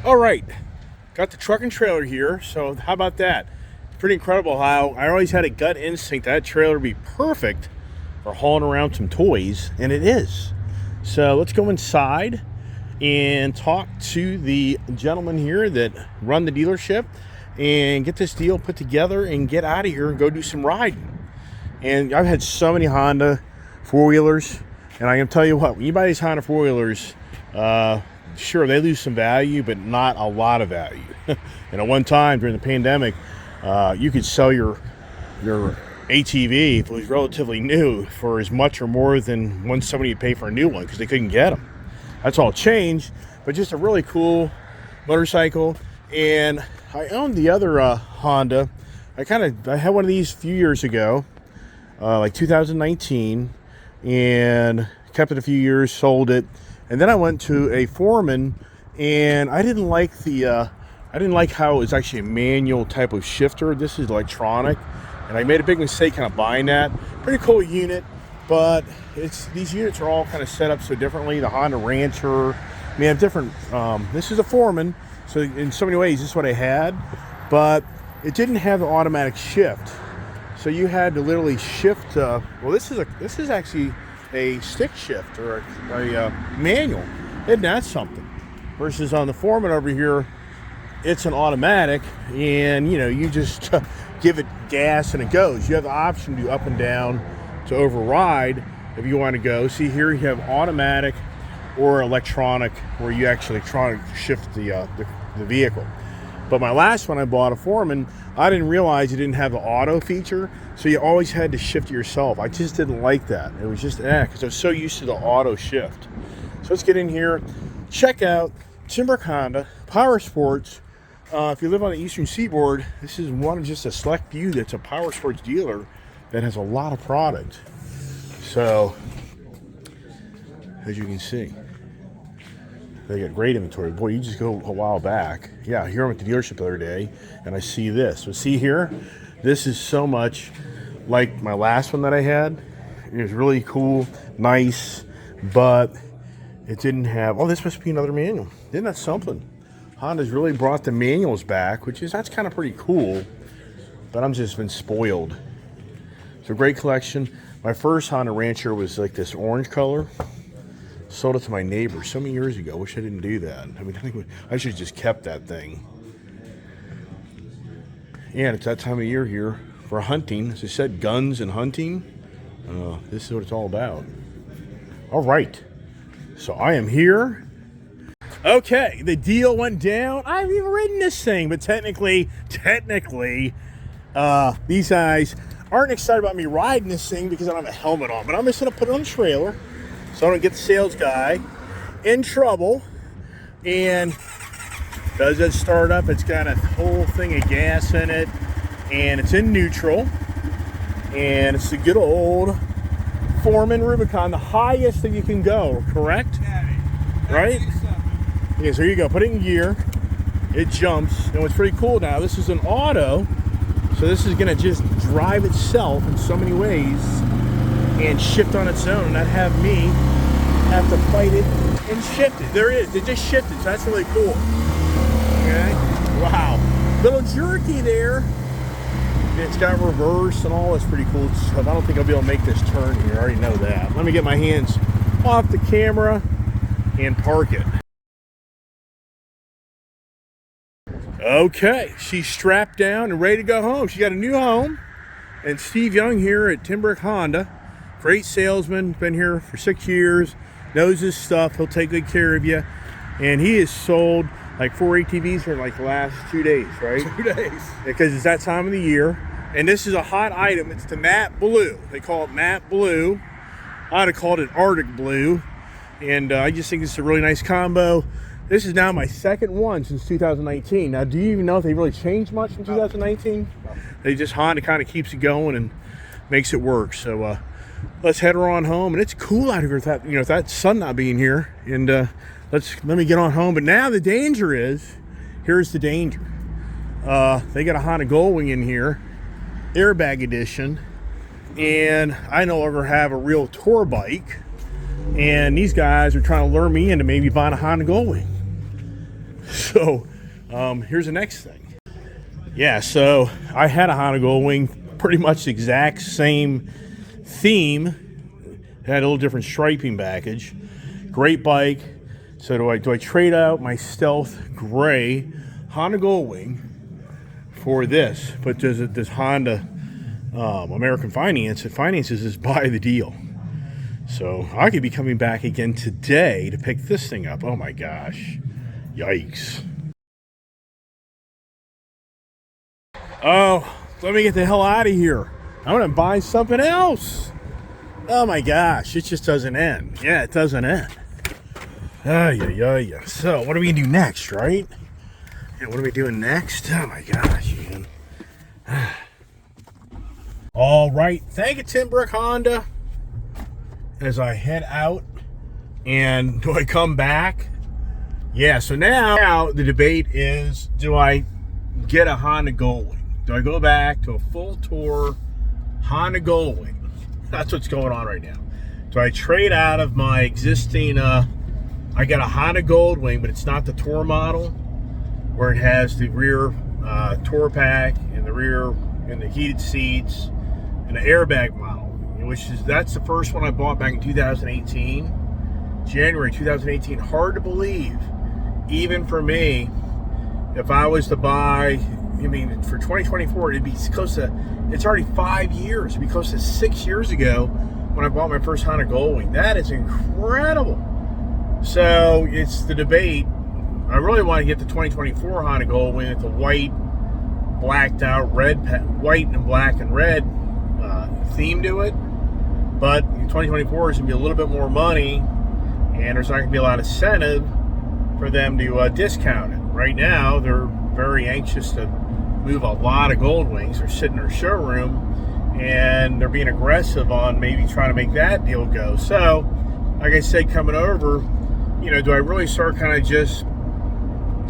All right, got the truck and trailer here. So how about that? It's pretty incredible how I always had a gut instinct that trailer would be perfect for hauling around some toys, and it is. So let's go inside and talk to the gentleman here that run the dealership and get this deal put together and get out of here and go do some riding. And I've had so many Honda four-wheelers, and I can tell you what, when you buy these Honda four-wheelers, sure, they lose some value, but not a lot of value. And at one time during the pandemic, you could sell your ATV, if it was relatively new, for as much or more than when somebody would pay for a new one because they couldn't get them. That's all changed, but just a really cool motorcycle. And I owned the other Honda. I had one of these a few years ago, like 2019, and kept it a few years, sold it. And then I went to a Foreman, and I didn't like how it was actually a manual type of shifter. This is electronic, and I made a big mistake kind of buying that. Pretty cool unit, but these units are all kind of set up so differently. The Honda Rancher, I mean, have different. This is a Foreman, so in so many ways, this is what I had, but it didn't have the automatic shift. So you had to literally shift. Well, this is actually a stick shift or a manual. Isn't that something? Versus on the Foreman over here, it's an automatic, and you just give it gas and it goes. You have the option to do up and down to override if you want to go. See here, you have automatic or electronic, where you actually electronic shift the vehicle. But my last one I bought, a Foreman, I didn't realize it didn't have the auto feature, so you always had to shift it yourself. I just didn't like that. It was just because I was so used to the auto shift. So let's get in here, check out Timbrook Honda Power Sports. If you live on the Eastern Seaboard, this is one of just a select few that's a power sports dealer that has a lot of product. So, as you can see, they got great inventory. Boy, you just go a while back. Yeah, here I'm at the dealership the other day, and I see this. So see here, this is so much like my last one that I had. It was really cool, nice, but it didn't have, this must be another manual. Isn't that something? Honda's really brought the manuals back, that's kind of pretty cool, but I'm just been spoiled. It's a great collection. My first Honda Rancher was like this orange color. Sold it to my neighbor so many years ago. Wish I didn't do that. I mean, I think I should have just kept that thing. And it's that time of year here for hunting. As I said, guns and hunting. This is what it's all about. All right. So I am here. Okay, the deal went down. I haven't even ridden this thing, but technically, these guys aren't excited about me riding this thing because I don't have a helmet on. But I'm just going to put it on the trailer so I don't get the sales guy in trouble. And does it start up? It's got a whole thing of gas in it, and it's in neutral. And it's a good old Foreman Rubicon, the highest that you can go, correct? Right? Yeah, so here you go. Put it in gear. It jumps. And what's pretty cool now, this is an auto, so this is going to just drive itself in so many ways and shift on its own, and not have me have to fight it and shift it. There it is. It just shifted, so that's really cool. Okay? Wow. Little jerky there. It's got reverse and all. That's pretty cool stuff. I don't think I'll be able to make this turn here. I already know that. Let me get my hands off the camera and park it. Okay, she's strapped down and ready to go home. She got a new home. And Steve Young here at Timbrook Honda, great salesman, been here for 6 years, knows his stuff. He'll take good care of you. And he has sold like 4 ATVs here in like the last 2 days, right? 2 days. Because it's that time of the year. And this is a hot item. It's the matte blue. They call it matte blue. I'd have called it Arctic blue. And I just think it's a really nice combo. This is now my second one since 2019. Now, do you even know if they really changed much in 2019? No. They just, Honda kind of keeps it going and makes it work. So let's head her on home. And it's cool out here with that, with that sun not being here. And let me get on home. But now the danger is, here's the danger. They got a Honda Goldwing in here, airbag edition. And I no longer have a real tour bike. And these guys are trying to lure me into maybe buying a Honda Goldwing. So here's the next thing. Yeah, so I had a Honda Goldwing, pretty much the exact same theme. It had a little different striping package. Great bike. So do I trade out my Stealth Gray Honda Goldwing for this? But does it, this Honda American Finance, it finances is by the deal. So I could be coming back again today to pick this thing up. Oh my gosh. Yikes. Oh, let me get the hell out of here. I'm going to buy something else. Oh my gosh, it just doesn't end. Yeah, it doesn't end. Yeah. So, what are we going to do next, right? Yeah, what are we doing next? Oh my gosh, man. All right. Thank you, Tim Brick Honda. As I head out, and do I come back? Yeah, so now the debate is, do I get a Honda Goldwing? Do I go back to a full tour Honda Goldwing? That's what's going on right now. Do I trade out of my existing, I got a Honda Goldwing, but it's not the tour model, where it has the rear tour pack and the rear and the heated seats and the airbag model, that's the first one I bought back in 2018, January 2018. Hard to believe, even for me, if I was to buy, I mean, for 2024, it'd be close to, it's already 5 years. It'd be close to 6 years ago when I bought my first Honda Goldwing. That is incredible. So it's the debate. I really want to get the 2024 Honda Goldwing with the white, blacked out red, white and black and red theme to it. But 2024 is going to be a little bit more money, and there's not going to be a lot of incentive for them to discount it. Right now, they're very anxious to move a lot of Goldwings. They're sitting in their showroom, and they're being aggressive on maybe trying to make that deal go. So, like I said, coming over, you know, do I really start kind of just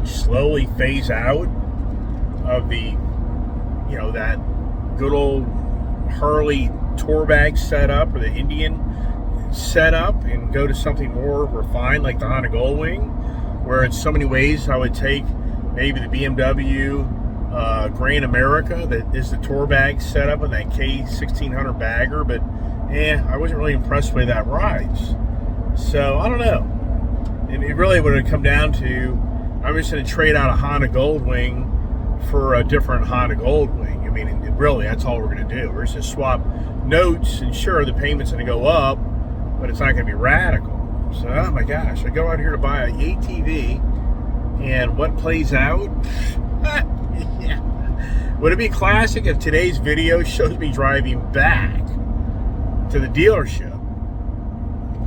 slowly phase out of the, you know, that good old Harley tour bag setup or the Indian setup and go to something more refined like the Honda Goldwing, where in so many ways I would take maybe the BMW Grand America that is the tour bag setup and that K1600 bagger, but I wasn't really impressed with that rides. So I don't know. And it really would have come down to, I'm just going to trade out a Honda Goldwing for a different Honda Goldwing. I mean, really, that's all we're going to do. We're just going to swap notes, and sure, the payment's going to go up, but it's not going to be radical. So, oh my gosh, I go out here to buy an ATV, and what plays out? Yeah. Would it be classic if today's video shows me driving back to the dealership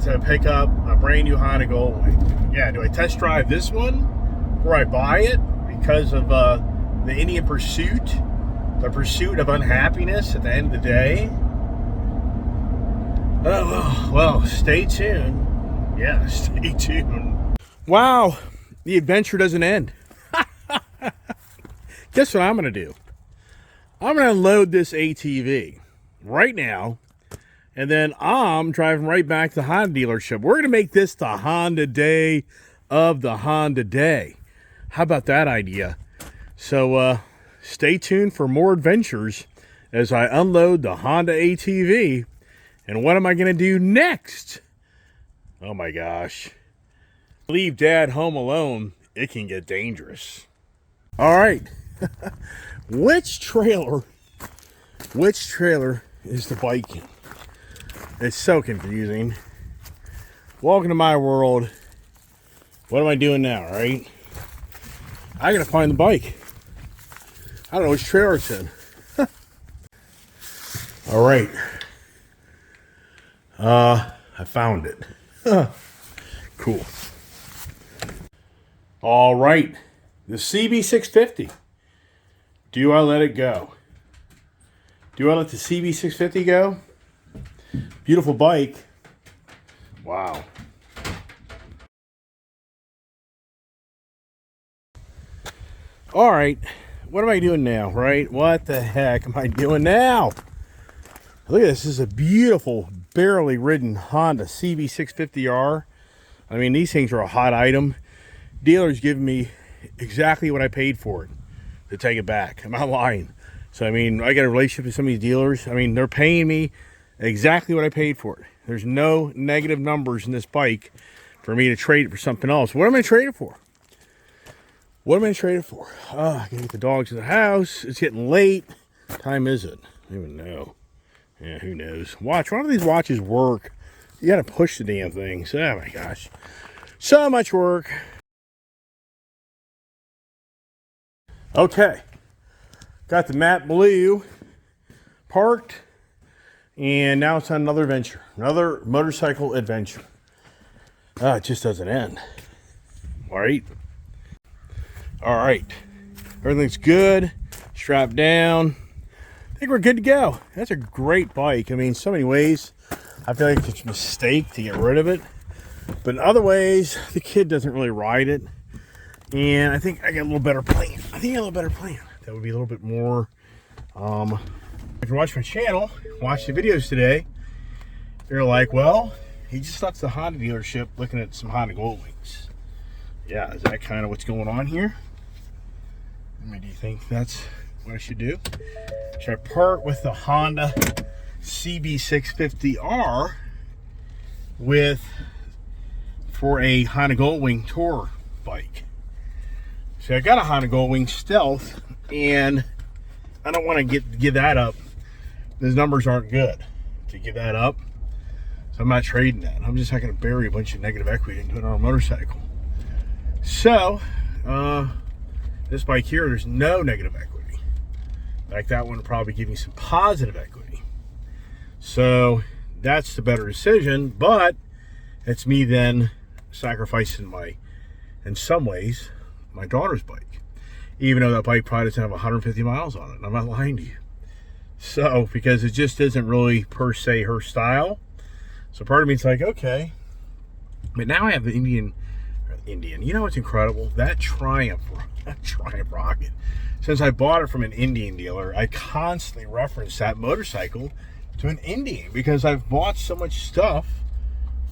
to pick up a brand new Honda Goldwing? Yeah, do I test drive this one before I buy it because of the Indian pursuit, the pursuit of unhappiness at the end of the day? Oh, well, stay tuned. Yeah, stay tuned. Wow, the adventure doesn't end. Guess what I'm going to do? I'm going to unload this ATV right now, and then I'm driving right back to the Honda dealership. We're going to make this the Honda day of the Honda day. How about that idea? So stay tuned for more adventures as I unload the Honda ATV. And what am I going to do next? Oh my gosh. Leave Dad home alone, it can get dangerous. All right. Which trailer is the bike in? It's so confusing. Welcome to my world. What am I doing now, right? I gotta find the bike. I don't know which trailer it's in. All right. I found it. Cool. All right. The CB650. Do I let it go? Do I let the CB650 go? Beautiful bike. Wow. All right. What am I doing now, right? What the heck am I doing now? Look at this. This is a beautiful, barely ridden Honda CB650R. I mean, these things are a hot item. Dealer's giving me exactly what I paid for it to take it back. I'm not lying. So, I mean, I got a relationship with some of these dealers. I mean, they're paying me exactly what I paid for it. There's no negative numbers in this bike for me to trade it for something else. What am I going to trade it for? What am I going to trade it for? I can get the dogs in the house. It's getting late. What time is it? I don't even know. Yeah, who knows? Watch. Why do these watches work? You got to push the damn things. Oh, my gosh. So much work. Okay. Got the matte blue parked. And now it's on another adventure. Another motorcycle adventure. It just doesn't end. All right. All right. Everything's good. Strapped down. I think we're good to go. That's a great bike. I mean, so many ways, I feel like it's a mistake to get rid of it. But in other ways, the kid doesn't really ride it. And I think I got a little better plan. That would be a little bit more. If you watch my channel, watch the videos today, you're like, well, he just left the Honda dealership looking at some Honda Goldwings. Yeah, is that kind of what's going on here? I mean, do you think that's what I should do? Should I part with the Honda CB650R for a Honda Goldwing Tour bike? See, I got a Honda Goldwing Stealth, and I don't want to give that up. Those numbers aren't good to give that up. So I'm not trading that. I'm just not going to bury a bunch of negative equity into it on a motorcycle. So, this bike here, there's no negative equity. Like that one will probably give me some positive equity. So that's the better decision, but it's me then sacrificing in some ways, my daughter's bike. Even though that bike probably doesn't have 150 miles on it. And I'm not lying to you. So, because it just isn't really per se her style. So part of me is like, okay. But now I have the Indian. You know what's incredible? That Triumph Rocket. Since I bought it from an Indian dealer, I constantly reference that motorcycle to an Indian. Because I've bought so much stuff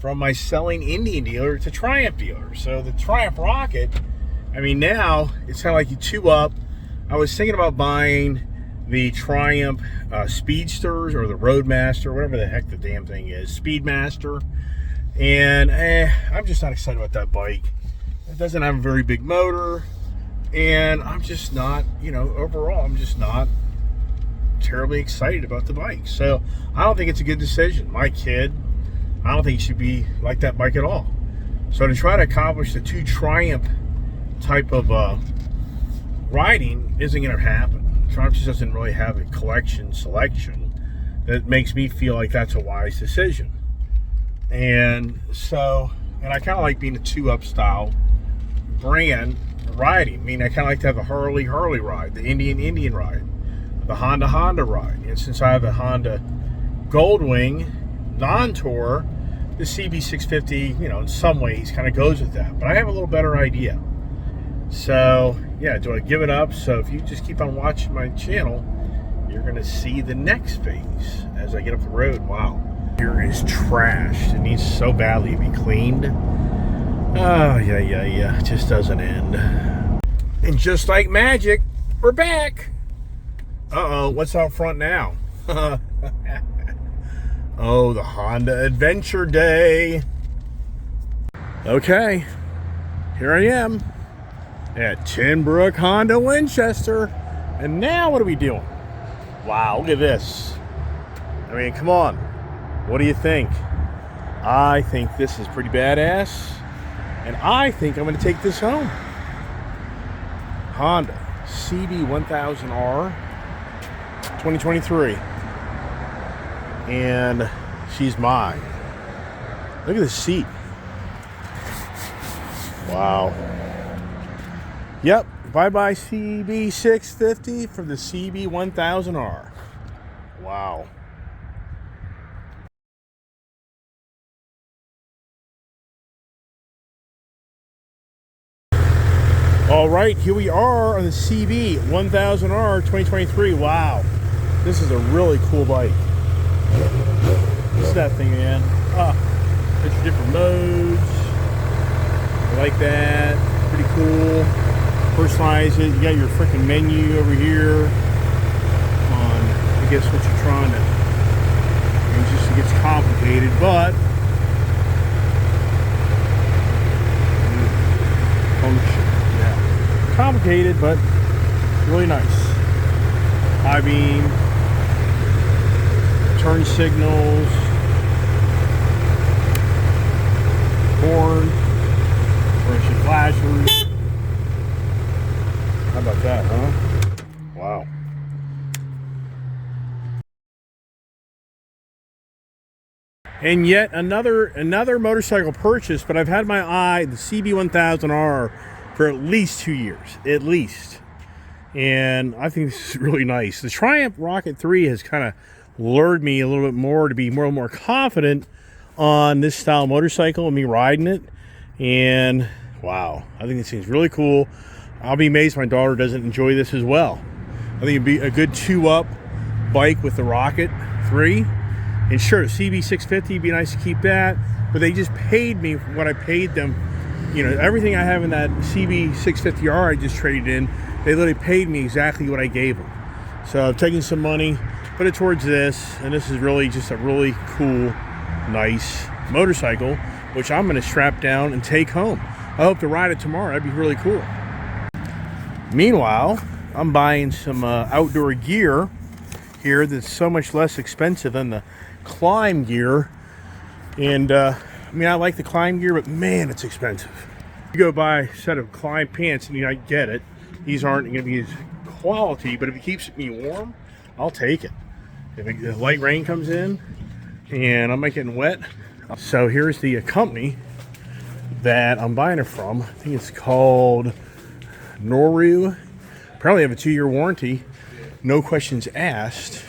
from my selling Indian dealer to Triumph dealer. So the Triumph Rocket, I mean, now it's kind of like you two up. I was thinking about buying the Triumph Speedsters or the Roadmaster, whatever the heck the damn thing is, Speedmaster. And I'm just not excited about that bike. It doesn't have a very big motor. And I'm just not, overall, I'm just not terribly excited about the bike. So I don't think it's a good decision. My kid, I don't think he should be like that bike at all. So to try to accomplish the two Triumph type of riding isn't going to happen. Triumph just doesn't really have a selection that makes me feel like that's a wise decision. And so, and I kind of like being a two-up style brand riding. I mean, I kind of like to have the Harley ride, the Indian ride, the Honda ride. And since I have a Honda Goldwing non-tour, the CB650, in some ways kind of goes with that. But I have a little better idea. So, yeah, do I give it up? So if you just keep on watching my channel, you're going to see the next phase as I get up the road. Wow. Here is trashed. It needs so badly to be cleaned. Oh, yeah. It just doesn't end. And just like magic, we're back. Uh-oh, what's out front now? Oh, the Honda Adventure Day. Okay, here I am at Tinbrook Honda Winchester. And now what are we doing? Wow, look at this. I mean, come on. What do you think? I think this is pretty badass. And I think I'm going to take this home. Honda CB1000R 2023. And she's mine. Look at the seat. Wow. Yep. Bye-bye CB650 for the CB1000R. Wow. All right, here we are on the CB1000R 2023. Wow. This is a really cool bike. What's that thing, man? There's different modes. I like that. Pretty cool. Personalize it. You got your freaking menu over here on, I guess, what you're trying to. It gets complicated, but yeah, complicated, but really nice. High beam, turn signals, horn, flashing flashers. How about that, huh? Wow. And yet another motorcycle purchase, but I've had my eye, the CB1000R, for at least 2 years, at least. And I think this is really nice. The Triumph Rocket 3 has kind of lured me a little bit more to be more and more confident on this style motorcycle and me riding it. And wow, I think this thing's really cool. I'll be amazed my daughter doesn't enjoy this as well. I think it'd be a good 2-up bike with the Rocket 3. And sure, CB650 would be nice to keep that, but they just paid me what I paid them. You know, everything I have in that CB650R I just traded in, they literally paid me exactly what I gave them. So I've taken some money, put it towards this, and this is really just a really cool, nice motorcycle, which I'm going to strap down and take home. I hope to ride it tomorrow. That'd be really cool. Meanwhile, I'm buying some outdoor gear here that's so much less expensive than the climb gear. And I mean, I like the climb gear, but man, it's expensive. You go buy a set of climb pants and I get it. These aren't going to be as quality, but if it keeps me warm, I'll take it. If the light rain comes in and I'm not getting wet. So here's the company that I'm buying it from. I think it's called Noru. Apparently have a 2-year warranty. No questions asked.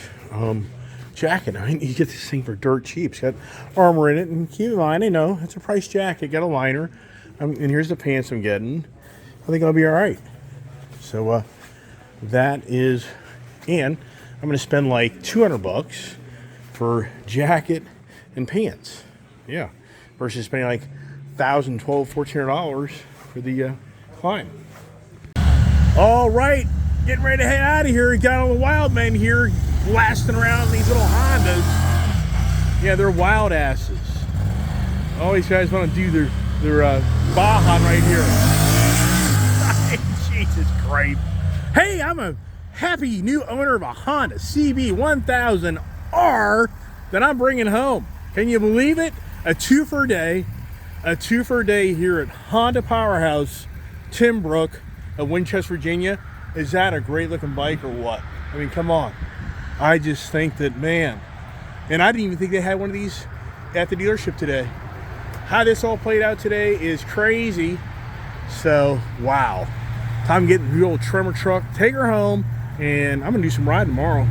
Jacket. I mean, you get this thing for dirt cheap. It's got armor in it, and keep in mind, I know it's a price jacket. Got a liner, and here's the pants I'm getting. I think I'll be all right. So that is, and I'm going to spend like $200 for jacket and pants. Yeah, versus spending like $1,000, $1,200, $1,400 for the climb. All right. Getting ready to head out of here. Got all the wild men here blasting around these little Hondas. Yeah, they're wild asses. Oh, these guys want to do their Baja right here. Jesus Christ. Hey, I'm a happy new owner of a Honda CB1000R that I'm bringing home. Can you believe it? A two for a day here at Honda Powerhouse, Timbrook of Winchester, Virginia. Is that a great looking bike or what? I mean, come on. I just think that, man, and I didn't even think they had one of these at the dealership today. How this all played out today is crazy. So, wow. Time to get the old trimmer truck, take her home, and I'm gonna do some riding tomorrow.